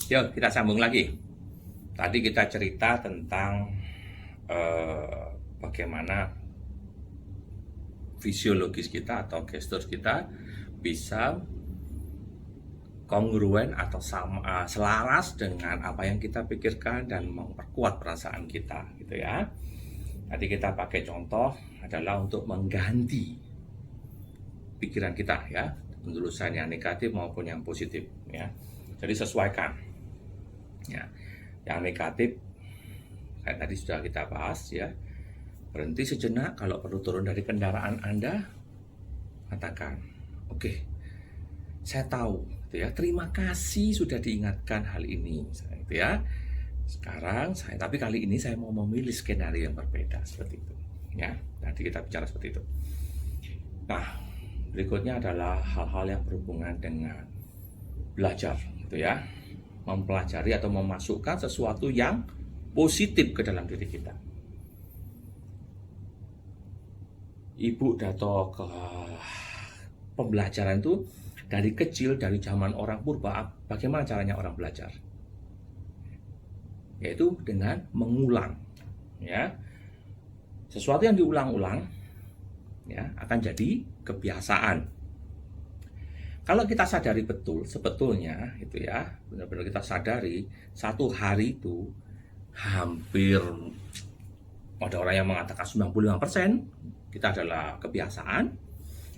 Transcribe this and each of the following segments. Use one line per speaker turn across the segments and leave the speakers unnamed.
Yuk, kita sambung lagi. Tadi kita cerita tentang bagaimana fisiologis kita atau gestur kita bisa kongruen atau selaras dengan apa yang kita pikirkan dan memperkuat perasaan kita, gitu ya. Tadi kita pakai contoh adalah untuk mengganti pikiran kita, ya, penelusuran yang negatif maupun yang positif, ya. Jadi sesuaikan, ya. Yang negatif kayak tadi sudah kita bahas, ya. Berhenti sejenak, kalau perlu turun dari kendaraan Anda, katakan, oke, saya tahu, gitu ya. Terima kasih sudah diingatkan hal ini, gitu ya. Sekarang tapi kali ini saya mau memilih skenario yang berbeda, seperti itu, ya. Nanti kita bicara seperti itu. Nah, berikutnya adalah hal-hal yang berhubungan dengan belajar, gitu ya. Mempelajari atau memasukkan sesuatu yang positif ke dalam diri kita. Ibu datang ke pembelajaran itu dari kecil, dari zaman orang purba. Bagaimana caranya orang belajar? Yaitu dengan mengulang, ya. Sesuatu yang diulang-ulang, ya, akan jadi kebiasaan. Kalau kita sadari betul, sebetulnya itu, ya, benar-benar kita sadari, satu hari itu hampir, ada orang yang mengatakan 95% kita adalah kebiasaan.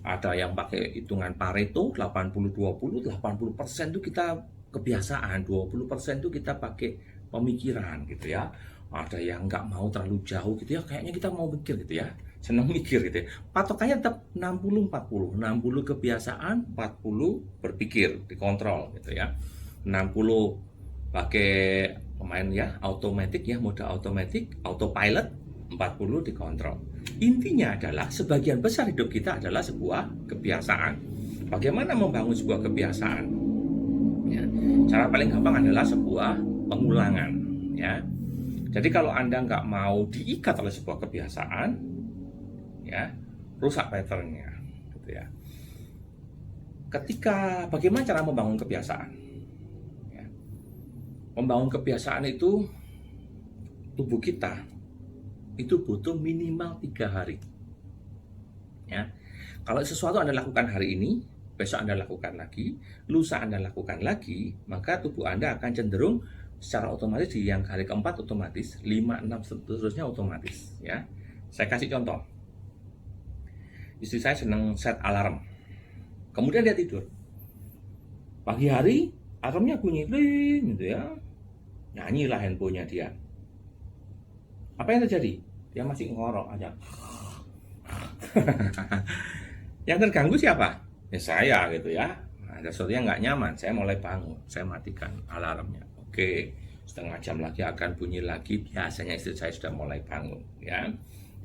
Ada yang pakai hitungan Pareto 80-20, 80% itu kita kebiasaan, 20% itu kita pakai pemikiran, gitu ya. Ada yang nggak mau terlalu jauh, gitu ya, kayaknya kita mau mikir, gitu ya, senang mikir, gitu ya. Patokannya tetap 60-40, 60 kebiasaan, 40 berpikir, dikontrol, gitu ya. 60 pakai pemain, ya, automatic, ya, mode automatic, autopilot, 40 dikontrol. Intinya adalah sebagian besar hidup kita adalah sebuah kebiasaan. Bagaimana membangun sebuah kebiasaan? Ya, cara paling gampang adalah sebuah pengulangan, ya. Jadi kalau Anda nggak mau diikat oleh sebuah kebiasaan, ya, rusak patternnya, gitu ya. Bagaimana cara membangun kebiasaan? Ya. Membangun kebiasaan itu, tubuh kita itu butuh minimal 3 hari, ya. Kalau sesuatu Anda lakukan hari ini, besok Anda lakukan lagi, lusa Anda lakukan lagi, maka tubuh Anda akan cenderung secara otomatis di yang hari keempat otomatis, 5, 6 seterusnya otomatis, ya. Saya kasih contoh. Istri saya senang set alarm, kemudian dia tidur. Pagi hari alarmnya bunyi, ring, gitu ya, nyanyilah handphonenya dia. Apa yang terjadi? Dia masih ngorok aja. Yang terganggu siapa? Ya saya, gitu ya. Ada sesuatu yang nggak nyaman, saya mulai bangun, saya matikan alarmnya. Oke, setengah jam lagi akan bunyi lagi. Biasanya istri saya sudah mulai bangun, ya.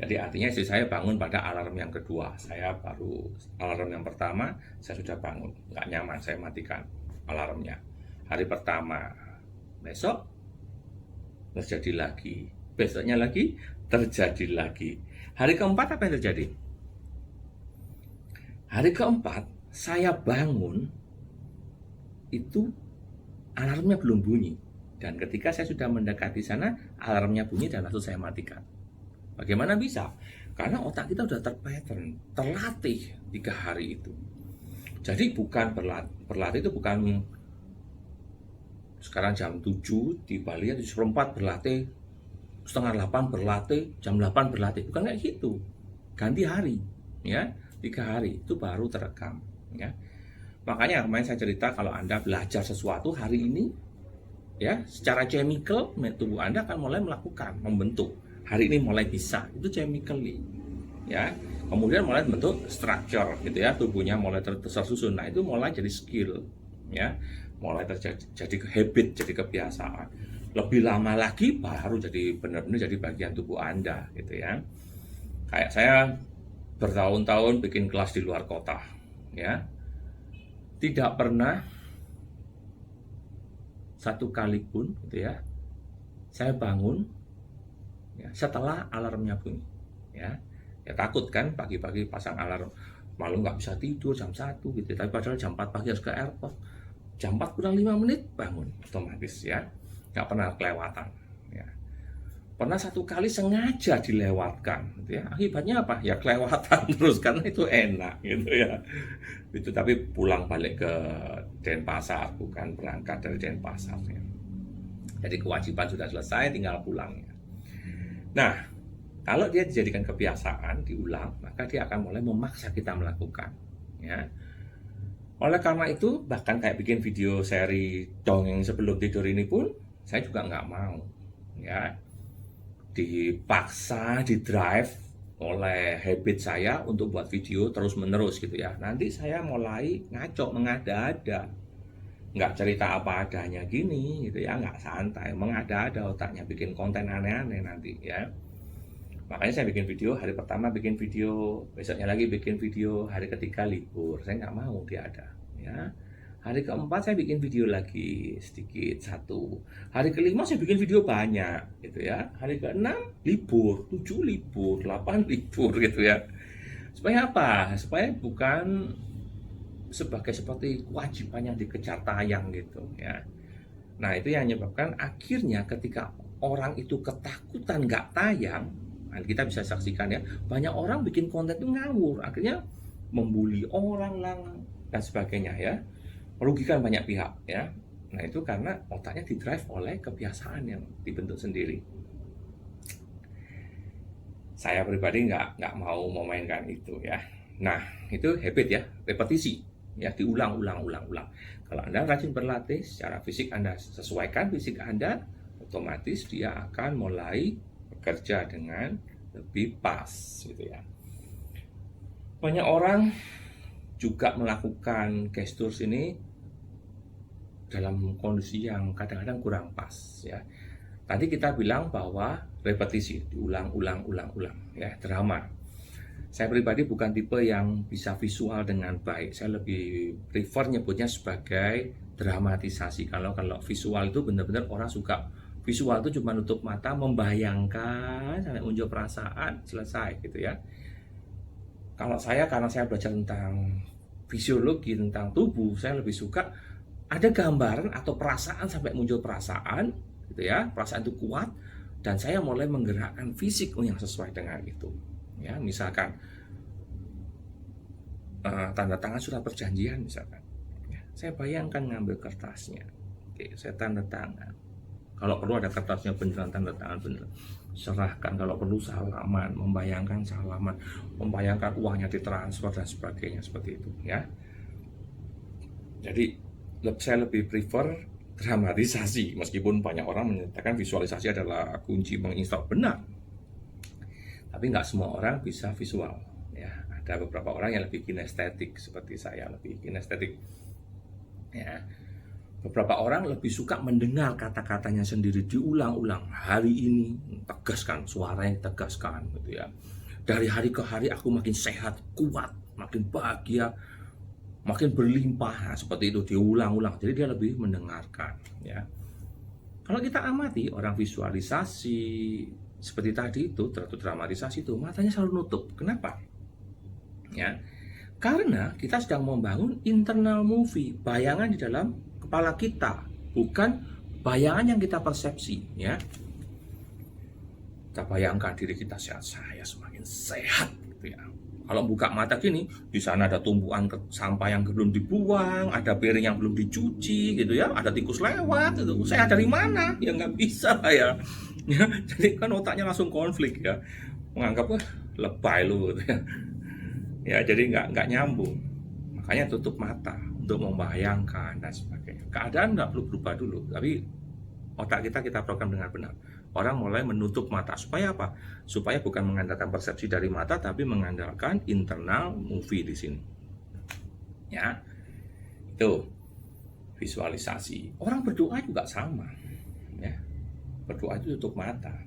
Jadi artinya istri saya bangun pada alarm yang kedua. Saya baru alarm yang pertama, saya sudah bangun. Nggak nyaman, saya matikan alarmnya. Hari pertama, besok terjadi lagi. Besoknya lagi terjadi lagi. Hari keempat apa yang terjadi? Hari keempat saya bangun, itu alarmnya belum bunyi. Dan ketika saya sudah mendekati sana, alarmnya bunyi dan langsung saya matikan. Bagaimana bisa? Karena otak kita sudah terpattern, terlatih 3 hari itu. Jadi bukan berlatih itu bukan sekarang jam 7 di Bali, 7:04 berlatih, setengah 8 berlatih, jam 8 berlatih. Bukan kayak gitu. Ganti hari, ya. 3 hari itu baru terekam, ya. Makanya kemarin saya cerita kalau Anda belajar sesuatu hari ini, ya, secara chemical tubuh Anda akan mulai melakukan, membentuk. Hari ini mulai bisa, itu chemically, ya. Kemudian mulai bentuk structure, gitu ya, tubuhnya mulai tersusun. Nah, itu mulai jadi skill, ya. Mulai jadi habit, jadi kebiasaan. Lebih lama lagi baru jadi benar-benar jadi bagian tubuh Anda, gitu ya. Kayak saya bertahun-tahun bikin kelas di luar kota, ya. Tidak pernah satu kali pun, gitu ya, saya bangun, ya, setelah alarmnya bunyi, ya. Ya takut kan pagi-pagi pasang alarm, malu nggak bisa tidur jam 1 gitu, tapi padahal jam 4 pagi harus ke airport, jam 4 kurang 5 menit bangun otomatis ya, nggak pernah kelewatan ya. Pernah satu kali sengaja dilewatkan gitu ya, akibatnya apa ya, kelewatan terus karena itu enak gitu ya itu, tapi pulang balik ke Denpasar, bukan berangkat dari Denpasar ya. Jadi kewajiban sudah selesai, tinggal pulangnya. Nah, kalau dia dijadikan kebiasaan, diulang, maka dia akan mulai memaksa kita melakukan. Ya. Oleh karena itu, bahkan kayak bikin video seri dongeng sebelum tidur ini pun, saya juga nggak mau. Ya, dipaksa, didrive oleh habit saya untuk buat video terus-menerus gitu ya. Nanti saya mulai ngaco, mengada-ada. Nggak cerita apa adanya gini gitu ya, nggak santai, mengada-ada otaknya, bikin konten aneh-aneh nanti ya. Makanya saya bikin video, hari pertama bikin video, besoknya lagi bikin video, hari ketiga libur, saya nggak mau dia ada ya. Hari keempat saya bikin video lagi sedikit, 1. Hari kelima saya bikin video banyak gitu ya. Hari keenam libur, 7 libur, 8 libur gitu ya. Supaya apa? Supaya bukan seperti kewajiban yang dikejar tayang gitu ya. Nah itu yang menyebabkan akhirnya ketika orang itu ketakutan nggak tayang, nah, kita bisa saksikan ya, banyak orang bikin konten itu ngawur, akhirnya membuli orang lah dan sebagainya ya, merugikan banyak pihak ya. Nah itu karena otaknya didrive oleh kebiasaan yang dibentuk sendiri. Saya pribadi nggak mau memainkan itu ya. Nah itu habit ya, repetisi ya, diulang-ulang. Kalau Anda rajin berlatih secara fisik, Anda sesuaikan fisik Anda, otomatis dia akan mulai bekerja dengan lebih pas gitu ya. Banyak orang juga melakukan gestur ini dalam kondisi yang kadang-kadang kurang pas ya. Tadi kita bilang bahwa repetisi, diulang-ulang ya, drama. Saya pribadi bukan tipe yang bisa visual dengan baik. Saya lebih prefer nyebutnya sebagai dramatisasi. Kalau visual itu benar-benar orang suka visual itu cuma nutup mata, membayangkan sampai muncul perasaan, selesai gitu ya. Kalau saya, karena saya belajar tentang fisiologi, tentang tubuh, saya lebih suka ada gambaran atau perasaan sampai muncul perasaan gitu ya. Perasaan itu kuat dan saya mulai menggerakkan fisik yang sesuai dengan itu. Ya, misalkan tanda tangan surat perjanjian misalkan ya, saya bayangkan ngambil kertasnya, oke, saya tanda tangan, kalau perlu ada kertasnya beneran, tanda tangan beneran, serahkan, kalau perlu salaman, membayangkan salaman, membayangkan uangnya ditransfer dan sebagainya, seperti itu ya. Jadi saya lebih prefer dramatisasi, meskipun banyak orang menyatakan visualisasi adalah kunci menginstal, benar. Tapi nggak semua orang bisa visual ya, ada beberapa orang yang lebih kinestetik seperti saya, lebih kinestetik ya. Beberapa orang lebih suka mendengar kata-katanya sendiri diulang-ulang, hari ini tegaskan, suaranya tegaskan gitu ya, dari hari ke hari aku makin sehat, kuat, makin bahagia, makin berlimpah, nah, seperti itu diulang-ulang, jadi dia lebih mendengarkan ya. Kalau kita amati orang visualisasi seperti tadi itu, dramatisasi itu, matanya selalu nutup. Kenapa? Ya, karena kita sedang membangun internal movie, bayangan di dalam kepala kita, bukan bayangan yang kita persepsi. Ya, kita bayangkan diri kita sehat, saya semakin sehat, gitu ya. Kalau buka mata gini, di sana ada tumpuan sampah yang belum dibuang, ada piring yang belum dicuci, gitu ya, ada tikus lewat, itu saya dari mana? Ya nggak bisa lah ya. Ya, jadi kan otaknya langsung konflik ya, menganggap lebay lu gitu ya. Ya jadi nggak nyambung. Makanya tutup mata untuk membayangkan dan sebagainya. Keadaan nggak perlu berubah dulu, tapi otak kita program dengan benar. Orang mulai menutup mata supaya apa? Supaya bukan mengandalkan persepsi dari mata, tapi mengandalkan internal movie di sini. Ya, itu visualisasi. Orang berdoa juga sama. Ya, berdoa itu tutup mata,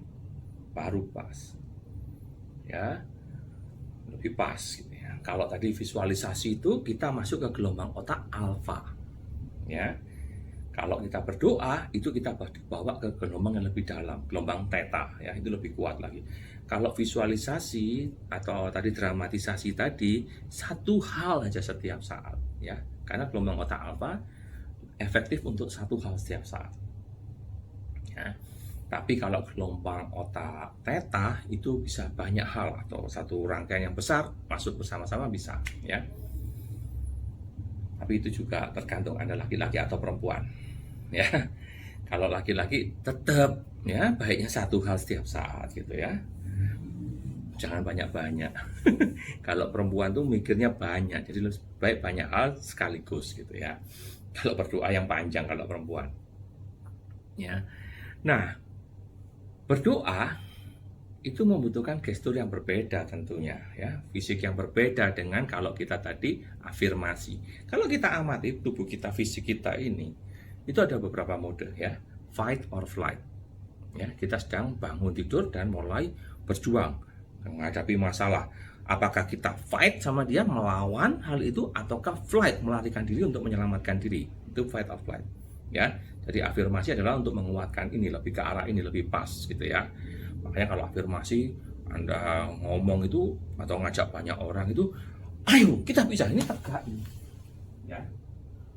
baru pas. Ya, lebih pas gitu ya. Kalau tadi visualisasi itu kita masuk ke gelombang otak alfa. Ya. Kalau kita berdoa, itu kita dibawa ke gelombang yang lebih dalam, gelombang theta, ya, itu lebih kuat lagi. Kalau visualisasi atau tadi dramatisasi tadi, satu hal aja setiap saat, ya, karena gelombang otak alfa efektif untuk satu hal setiap saat. Ya. Tapi kalau gelombang otak theta itu bisa banyak hal atau satu rangkaian yang besar masuk bersama-sama bisa, ya. Tapi itu juga tergantung Anda laki-laki atau perempuan, ya. Kalau laki-laki tetap, ya, baiknya satu hal setiap saat gitu, ya. Jangan banyak-banyak. Kalau perempuan tuh mikirnya banyak, jadi lebih baik banyak hal sekaligus gitu, ya. Kalau berdoa yang panjang kalau perempuan, ya. Nah, berdoa itu membutuhkan gestur yang berbeda tentunya, ya, fisik yang berbeda dengan kalau kita tadi afirmasi. Kalau kita amati tubuh kita, fisik kita ini, itu ada beberapa mode, ya, fight or flight, ya, kita sedang bangun tidur dan mulai berjuang menghadapi masalah. Apakah kita fight sama dia, melawan hal itu, ataukah flight, melarikan diri untuk menyelamatkan diri, itu fight or flight, ya. Jadi afirmasi adalah untuk menguatkan ini, lebih ke arah ini, lebih pas gitu, ya. Makanya kalau afirmasi Anda ngomong itu atau ngajak banyak orang itu, ayo kita bisa, ini tegak, ya,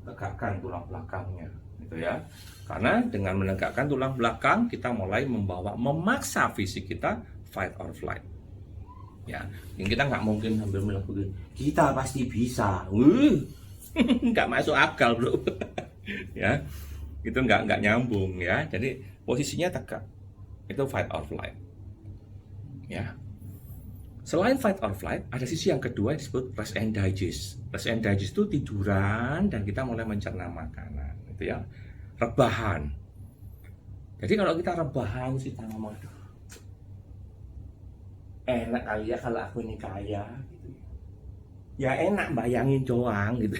tegakkan tulang belakangnya gitu, ya. Karena dengan menegakkan tulang belakang kita mulai memaksa fisik kita fight or flight, ya. Yang kita nggak mungkin sambil bilang begini, kita pasti bisa, nggak masuk akal, bro. Ya, itu nggak nyambung, ya. Jadi posisinya tegak, itu fight or flight, ya. Selain fight or flight, ada sisi yang kedua yang disebut rest and digest. Rest and digest itu tiduran dan kita mulai mencerna makanan, gitu, ya. Rebahan. Jadi kalau kita rebahan sih, kita ngomong, enak kali ya kalau aku ini kaya, gitu. Ya enak bayangin doang, gitu.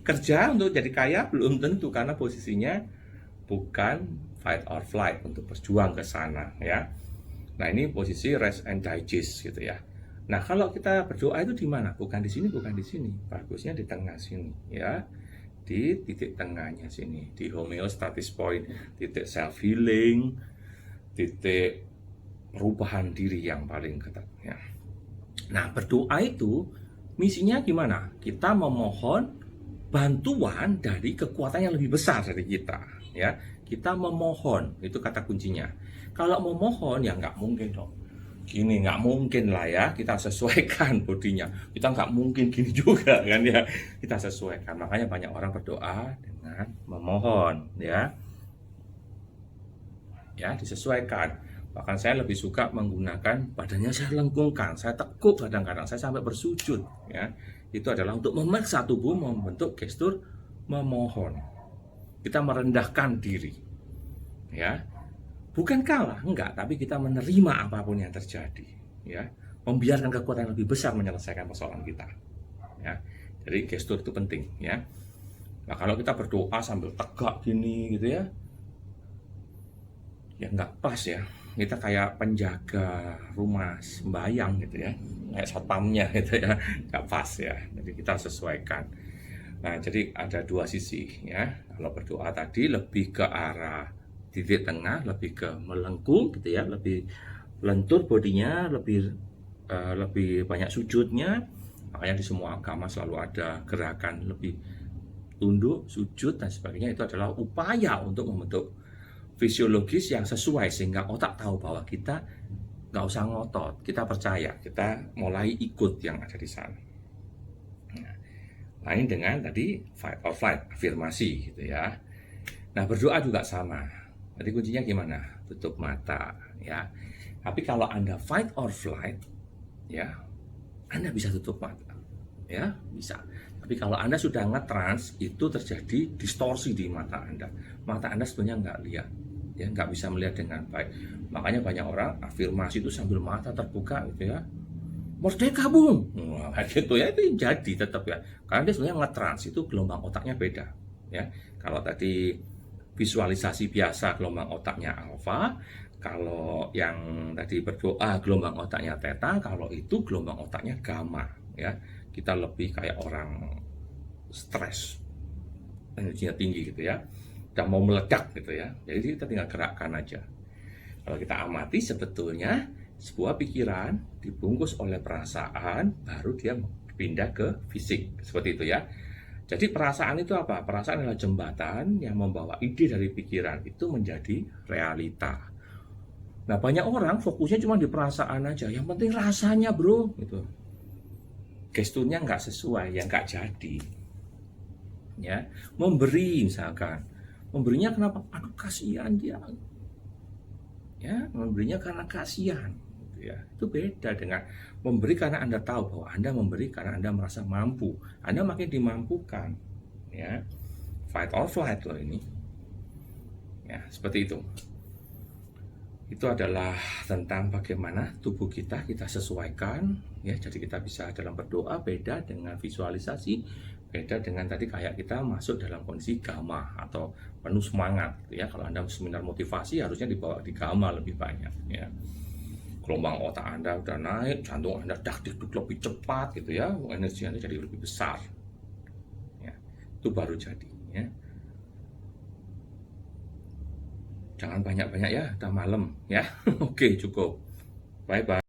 Kerja untuk jadi kaya belum tentu, karena posisinya bukan fight or flight untuk berjuang ke sana, ya. Nah, ini posisi rest and digest gitu, ya. Nah, kalau kita berdoa itu di mana? Bukan di sini, bukan di sini. Bagusnya di tengah sini, ya. Di titik tengahnya sini, di homeostatis point, titik self healing, titik perubahan diri yang paling ketat, ya. Nah, berdoa itu misinya gimana? Kita memohon bantuan dari kekuatan yang lebih besar dari kita, ya. Kita memohon, itu kata kuncinya. Kalau memohon ya nggak mungkin dong gini, nggak mungkin lah, ya. Kita sesuaikan bodinya, kita nggak mungkin gini juga kan, ya. Kita sesuaikan. Makanya banyak orang berdoa dengan memohon, ya, disesuaikan. Bahkan saya lebih suka menggunakan badannya saya lengkungkan, saya tekuk, kadang-kadang saya sampai bersujud, ya. Itu adalah untuk memaksa tubuh membentuk gestur memohon. Kita merendahkan diri, ya. Bukan kalah, enggak, tapi kita menerima apapun yang terjadi, ya. Membiarkan kekuatan yang lebih besar menyelesaikan persoalan kita, ya. Jadi gestur itu penting, ya. Nah, kalau kita berdoa sambil tegak gini gitu, ya, ya nggak pas, ya. Kita kayak penjaga rumah sembayang gitu, ya, kayak satpamnya gitu, ya, nggak pas, ya. Jadi kita sesuaikan. Nah, jadi ada dua sisi, ya. Kalau berdoa tadi lebih ke arah titik tengah, lebih ke melengkung gitu, ya, lebih lentur bodinya, lebih banyak sujudnya. Makanya di semua agama selalu ada gerakan lebih tunduk, sujud dan sebagainya. Itu adalah upaya untuk membentuk fisiologis yang sesuai sehingga otak tahu bahwa kita nggak usah ngotot, kita percaya, kita mulai ikut yang ada di sana. Nah, lain dengan tadi fight or flight, afirmasi gitu, ya. Nah, berdoa juga sama. Jadi kuncinya gimana? Tutup mata, ya. Tapi kalau Anda fight or flight, ya, Anda bisa tutup mata, ya, bisa. Tapi kalau Anda sudah ngetrans, itu terjadi distorsi di mata Anda. Mata Anda sebenarnya nggak lihat, ya, nggak bisa melihat dengan baik. Makanya banyak orang afirmasi itu sambil mata terbuka gitu, ya. Merdeka, Bung. Nah, gitu, ya, itu jadi tetap, ya. Karena dia sebenarnya ngetrans, itu gelombang otaknya beda, ya. Kalau tadi visualisasi biasa gelombang otaknya alfa, kalau yang tadi berdoa gelombang otaknya theta, kalau itu gelombang otaknya gamma, ya. Kita lebih kayak orang stres, energinya tinggi gitu ya, udah mau meledak gitu ya. Jadi kita tinggal gerakkan aja. Kalau kita amati sebetulnya sebuah pikiran dibungkus oleh perasaan, baru dia pindah ke fisik, seperti itu ya. Jadi perasaan itu apa? Perasaan adalah jembatan yang membawa ide dari pikiran itu menjadi realita. Nah, banyak orang fokusnya cuma di perasaan aja, yang penting rasanya bro, gitu. Gesturnya nggak sesuai, ya nggak jadi. Ya, memberi misalkan, memberinya kenapa? Aduh kasihan dia, ya memberinya karena kasihan, gitu ya. Itu beda dengan memberi karena Anda tahu bahwa Anda memberi karena Anda merasa mampu. Anda makin dimampukan, ya. Fight or flight loh ini, ya seperti itu. Itu adalah tentang bagaimana tubuh kita sesuaikan, ya. Jadi kita bisa dalam berdoa beda dengan visualisasi, beda dengan tadi kayak kita masuk dalam kondisi gamma atau penuh semangat, ya. Kalau Anda seminar motivasi harusnya dibawa di gamma lebih banyak, ya. Gelombang otak Anda udah naik, jantung Anda dak-dikduk lebih cepat gitu ya, energi Anda jadi lebih besar, ya. Itu baru jadi, ya. Jangan banyak-banyak ya, udah malam ya. Oke, cukup. Bye-bye.